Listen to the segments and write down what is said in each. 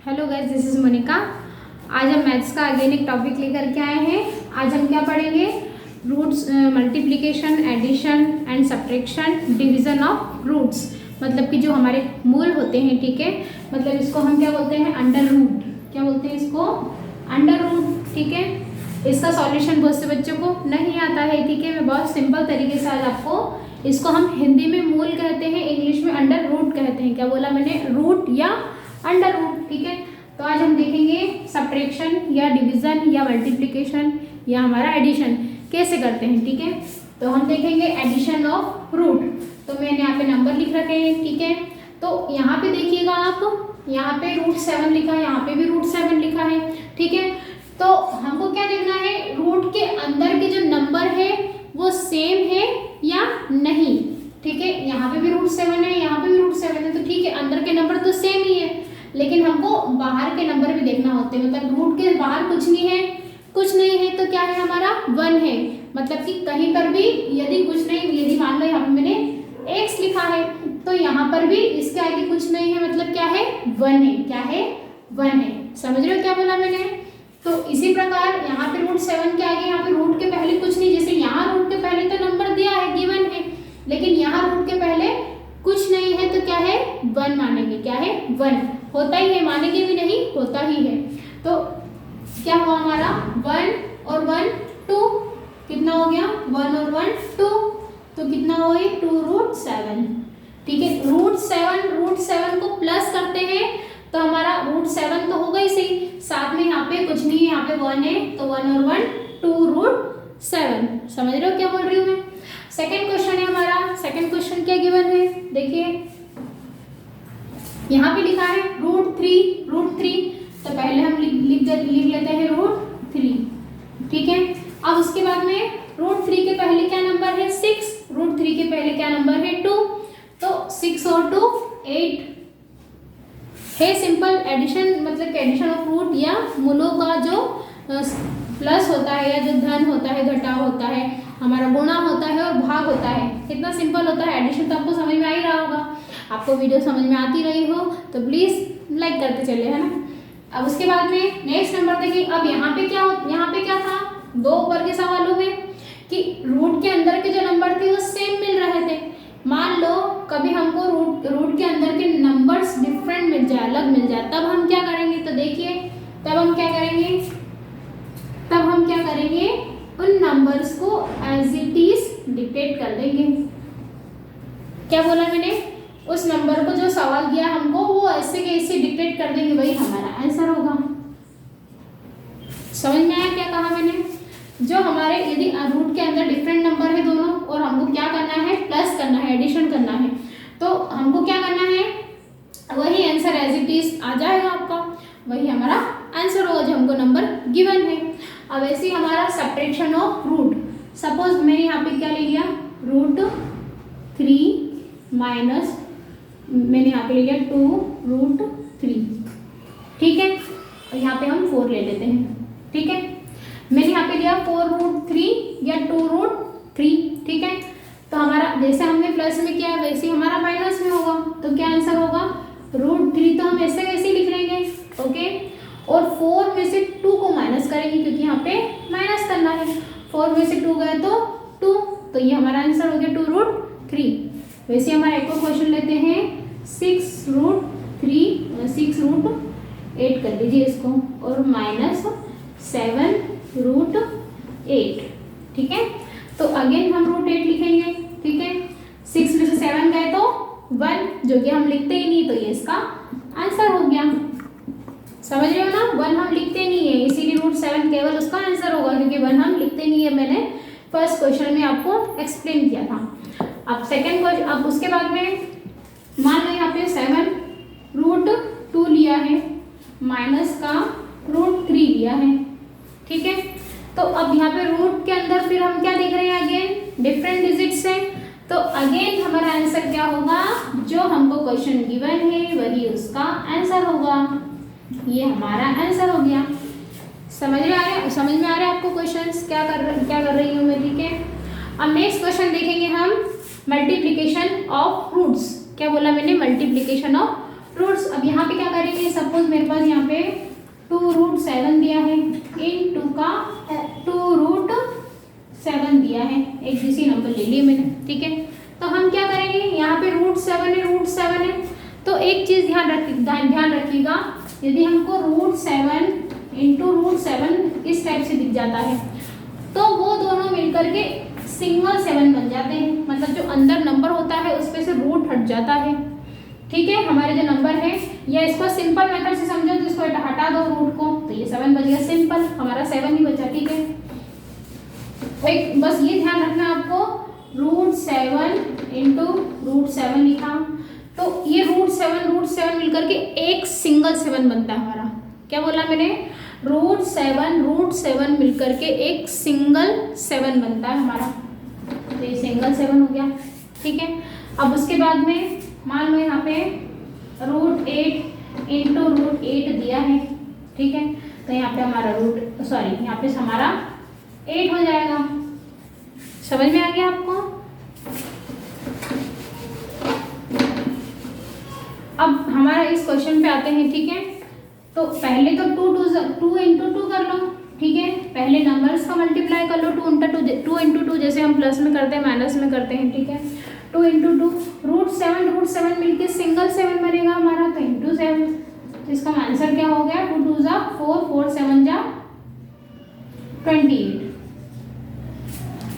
Hello guys, this is Monika. आज हम maths का अगेन एक टॉपिक लेकर के आए हैं। आज हम क्या पढ़ेंगे? Roots, multiplication, addition and subtraction, division of roots. मतलब कि जो हमारे मूल होते हैं, ठीक है, मतलब इसको हम क्या बोलते हैं? Under root. क्या बोलते हैं इसको? Under root. ठीक है, इसका सॉल्यूशन बहुत से बच्चों को नहीं आता है। ठीक है, मैं बहुत सिंपल तरीके से आज आपको इसको हम हिंदी में मूल कहते हैं, इंग्लिश में अंडर रूट कहते हैं। क्या बोला मैंने? रूट या अंडर रूट। ठीक है, तो आज हम देखेंगे सब्ट्रैक्शन या डिवीजन या मल्टीप्लिकेशन या हमारा एडिशन कैसे करते हैं। ठीक है, तो हम देखेंगे एडिशन ऑफ रूट। तो मैंने यहाँ पे नंबर लिख रखे हैं। ठीक है, तो यहाँ पे देखिएगा आप, यहाँ पे √7 लिखा है, यहाँ पे भी √7 लिखा है। ठीक है, तो हमको क्या देखना है? रूट के अंदर के जो नंबर है वो सेम है या नहीं। ठीक है, यहाँ पे भी √7 है, यहाँ पे भी √7 है, तो ठीक है, अंदर के नंबर तो सेम ही है, लेकिन हमको बाहर के नंबर भी देखना होते हैं। मतलब रूट के बाहर कुछ नहीं है, कुछ नहीं है, तो क्या है? हमारा 1 है। मतलब कि कहीं पर भी यदि कुछ नहीं, यदि मान लो यहाँ पे मैंने x लिखा है, तो यहाँ पर भी इसके आगे कुछ नहीं है, मतलब क्या है? 1 है। क्या है? 1 है। समझ रहे हो क्या बोला मैंने? तो इसी प्रकार यहाँ पे √7 के आगे, यहाँ पे रूट के पहले कुछ नहीं। जैसे यहाँ रूट के पहले तो नंबर दिया है, गिवन है, लेकिन यहाँ रूट के पहले कुछ नहीं है, तो क्या है? 1 मानेंगे। क्या है? 1 होता ही है, मानेंगे भी नहीं, होता ही है। तो क्या हुआ हमारा? 1 और 1 2, कितना हो गया? 1 और 1 2, तो कितना हो गया? 2√7। ठीक है, √7 को प्लस करते हैं तो हमारा √7 तो होगा ही सही, साथ में यहाँ पे कुछ नहीं है, यहाँ पे 1 है, तो 1 और 1 2√7। समझ रहे हो क्या बोल रही हूँ मैं? सेकेंड क्वेश्चन है हमारा। सेकेंड क्वेश्चन क्या गिवन है? देखिए यहाँ पे लिखा है √3। तो पहले हम लिख लेते हैं √3। ठीक है, अब उसके बाद में √3 के पहले क्या नंबर है? 6। √3 के पहले क्या नंबर है? 2। तो 6 और 2 8 है। सिंपल एडिशन, मतलब एडिशन ऑफ रूट या मूलों का जो प्लस होता है या जो धन होता है, घटाव होता है, हमारा गुणा होता है और भाग होता है। कितना सिंपल होता है एडिशन, तो आपको समझ में आ ही रहा होगा। आपको वीडियो समझ में आती रही हो तो प्लीज़ लाइक करते चले, है ना। अब उसके बाद में नेक्स्ट नंबर देखिए। अब यहाँ पे क्या था? 2 ऊपर के सवालों में कि रूट के अंदर के जो नंबर थे वो सेम मिल रहे थे। मान लो कभी हमको रूट के अंदर के नंबर्स डिफरेंट मिल जाए, अलग मिल जाए, तब हम क्या करेंगे? तो देखिए, तब हम क्या करेंगे? उन नंबर्स को एज इट इज डिक्टेट कर देंगे। क्या बोला मैंने? उस नंबर को जो सवाल दिया हमको वो ऐसे के ऐसे डिक्टेट कर देंगे, वही हमारा आंसर होगा। समझ में आया क्या कहा मैंने? जो हमारे यदि रूट के अंदर डिफरेंट नंबर है दोनों, और हमको क्या करना है? प्लस करना है, एडिशन करना है, तो हमको क्या करना है? वही आंसर एज इट इज आ जाएगा आपका, वही हमारा आंसर होगा जो हमको नंबर गिवन है। अब ऐसे हमारा सब्ट्रैक्शन ऑफ रूट। सपोज मैंने यहाँ पे क्या ले लिया? √3 माइनस, मैंने यहाँ पे ले लिया 2√3। ठीक है, और यहाँ पे हम 4 ले लेते हैं। ठीक है, मैंने यहाँ पे लिया 4√3 या 2√3। ठीक है, तो हमारा जैसे हमने प्लस में किया वैसे हमारा माइनस में होगा, तो क्या आंसर होगा? √3 तो हम ऐसे वैसे लिख लेंगे। ओके, और 4 में से 2 को माइनस करेंगे क्योंकि यहाँ पे माइनस करना है। 4 में से 2 गए तो 2, तो ये हमारा आंसर हो गया 2√3। वैसे हमारा एक और क्वेश्चन लेते हैं 6√8 कर लीजिए इसको, और -7√8। ठीक है, तो अगेन हम √8 लिखेंगे। ठीक है, 6 में से 7 गए तो 1, जो कि हम लिखते ही नहीं, तो ये इसका आंसर हो गया। समझ रहे हो ना? 1 हम लिखते नहीं है, इसीलिए √7 केवल उसका आंसर होगा, क्योंकि 1 हम लिखते नहीं है। मैंने फर्स्ट क्वेश्चन में आपको एक्सप्लेन किया था। अब सेकेंड क्वेश्चन, अब उसके बाद में मान लो यहाँ पे 7√2 लिया है, माइनस का √3 लिया है। ठीक है, तो अब यहाँ पे रूट के अंदर फिर हम क्या देख रहे हैं? अगेन डिफरेंट डिजिट्स है, तो अगेन हमारा आंसर क्या होगा? जो हमको क्वेश्चन गिवन है वही उसका आंसर होगा। ये हमारा आंसर हो गया। समझ में आ रहा है आपको क्वेश्चंस क्या कर रही हूँ मैं? ठीक है, अब नेक्स्ट क्वेश्चन देखेंगे हम, मल्टीप्लिकेशन ऑफ रूट्स। क्या बोला मैंने? Multiplication of roots. अब यहाँ पे क्या करेंगे, सपोज मेरे पास यहाँ पे 2√7 दिया है, इन 2 का 2√7 दिया है, एक किसी नंबर ले लिए मैंने, ठीक है। तो हम क्या करेंगे, यहाँ पे √7 है, तो एक चीज ध्यान रखिएगा, यदि हमको √7 × √7 इस टाइप से दिख जाता है तो वो दोनों मिलकर के सिंगल 7 बन जाते हैं, मतलब जो अंदर नंबर होता है उस पे से रूट हट जाता है, ठीक है। हमारे जो नंबर है, या इसको सिंपल मेथड से समझो तो इसको हटा दो रूट को, तो ये 7 बच गया, सिंपल हमारा 7 ही बचा, ठीक है। एक बस ये ध्यान रखना आपको, √7 × √7 लिखा, तो ये √7 मिलकर के एक सिंगल 7 बनता है हमारा। क्या बोला मैंने, √7 मिलकर के एक सिंगल 7 बनता है हमारा, तो ये सिंगल 7 हो गया, ठीक है। अब उसके बाद में मान लो यहाँ पे √8 × √8 दिया है, ठीक है, तो यहाँ पे हमारा यहाँ पे हमारा 8 हो जाएगा। समझ में आ गया आपको। अब हमारा इस क्वेश्चन पे आते हैं, ठीक है। तो पहले तो 2 × 2 कर लो, ठीक है, पहले नंबर्स का मल्टीप्लाई कर लो, 2 × 2 जैसे हम प्लस में करते हैं माइनस में करते हैं, ठीक है। 2 × 2 √7 मिलके सिंगल 7 बनेगा हमारा, तो × 7, तो इसका आंसर क्या हो गया, 2 2 4, 4 7 28,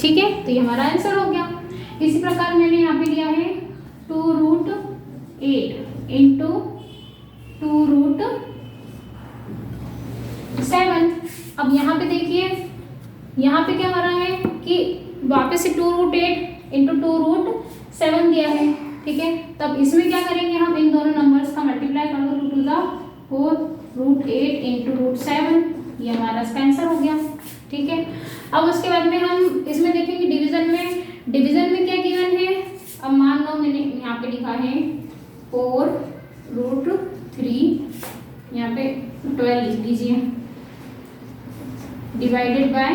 ठीक है। तो ये हमारा आंसर हो गया। इसी प्रकार मैंने यहाँ पे लिया है 2√8 × 2√7। अब यहाँ पे देखिए, यहाँ पे क्या हो रहा है कि वापस से 2√8 × 2√7 दिया है, ठीक है। तब इसमें क्या करेंगे, हम इन दोनों नंबर्स का मल्टीप्लाई कर दो, 2 2 4, √8 × √7, ये हमारा इसका आंसर हो गया, ठीक है। अब उसके बाद में हम इसमें देखेंगे डिवीजन में क्या गिवन है। अब मान लो मैंने यहाँ पे लिखा है 4√3, यहाँ पे 12 लिख लीजिए, डिवाइडेड बाय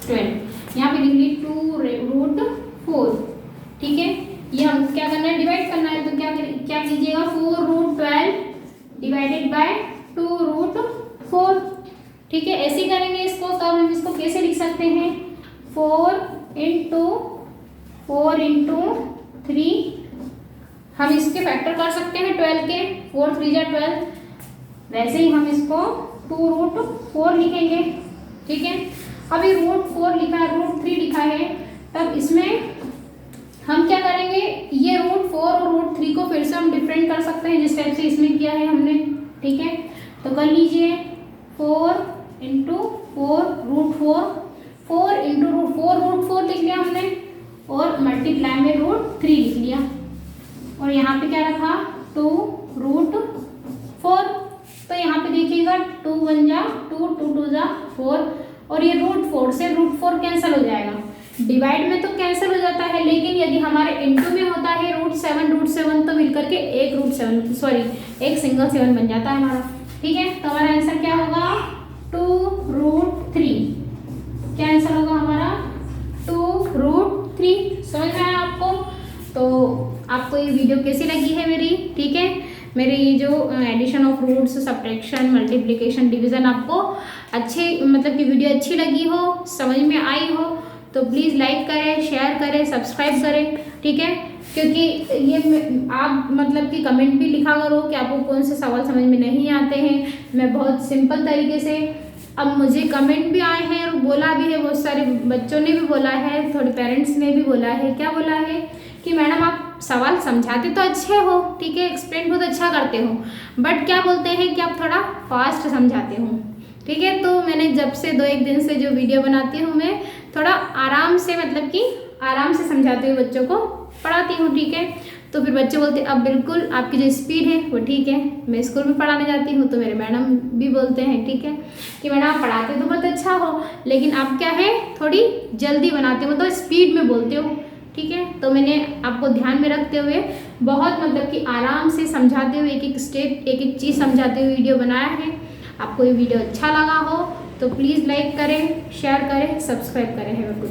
12, यहाँ पे लिख ली 2√4, ठीक है। ये हम क्या करना है, डिवाइड करना है, तो क्या कीजिएगा, 4√12 डिवाइडेड बाय 2√4, ठीक है। ऐसे करेंगे इसको, तो हम इसको कैसे लिख सकते हैं, 4 × 3, हम इसके फैक्टर कर सकते हैं 12 के, 4 3 जा 12, वैसे ही हम इसको 2√4 लिखेंगे, ठीक है। अभी √4 लिखा है, √3 लिखा है, तब इसमें हम क्या करेंगे, ये √4 और √3 को फिर से हम डिफरेंट कर सकते हैं जिस टाइप से इसमें किया है हमने, ठीक है। तो कर लीजिए 4 × 4 √4, 4 × 4 लिख लिया हमने, और मल्टीप्लाई में √3 लिख लिया, और यहाँ पे क्या रखा, 2√4। तो यहाँ पे देखिएगा 2 1 जा 2, 2 2 जा 4, और ये √4 से √4 कैंसिल हो जाएगा। डिवाइड में तो कैंसिल हो जाता है, लेकिन यदि हमारे इनटू में होता है √7 तो मिलकर के एक सिंगल 7 बन जाता है हमारा, ठीक है। तो हमारा आंसर क्या होगा, 2√3, क्या आंसर होगा हमारा, 2√3। समझ में आया आपको। तो आपको ये वीडियो कैसी लगी है मेरी, ठीक है। मेरे ये जो addition of roots, subtraction, multiplication, division आपको अच्छे मतलब कि वीडियो अच्छी लगी हो, समझ में आई हो, तो प्लीज़ लाइक करें, शेयर करें, सब्सक्राइब करें, ठीक है। क्योंकि ये आप मतलब कि कमेंट भी लिखा करो कि आपको कौन से सवाल समझ में नहीं आते हैं। मैं बहुत सिंपल तरीके से, अब मुझे कमेंट भी आए हैं और बोला भी है, बहुत सारे बच्चों ने भी बोला है, थोड़े पेरेंट्स ने भी बोला है, क्या बोला है कि मैडम आप सवाल समझाते तो अच्छे हो, ठीक है, एक्सप्लेन बहुत अच्छा करते हो, बट क्या बोलते हैं कि आप थोड़ा फास्ट समझाते हो, ठीक है। तो मैंने जब से 2-1 दिन से जो वीडियो बनाती हूँ, मैं थोड़ा आराम से मतलब कि आराम से समझाते हुए बच्चों को पढ़ाती हूँ, ठीक है। तो फिर बच्चे बोलते अब बिल्कुल आपकी जो स्पीड है वो ठीक है। मैं स्कूल में पढ़ाने जाती हूँ तो मेरे मैडम भी बोलते हैं, ठीक है, कि मैडम आप पढ़ाते तो बहुत अच्छा हो, लेकिन आप क्या है थोड़ी जल्दी बनाते हो, मतलब स्पीड में बोलते हो, ठीक है। तो मैंने आपको ध्यान में रखते हुए बहुत मतलब कि आराम से समझाते हुए एक एक स्टेप, एक एक चीज़ समझाते हुए वीडियो बनाया है। आपको ये वीडियो अच्छा लगा हो तो प्लीज़ लाइक करें, शेयर करें, सब्सक्राइब करें। है गुड।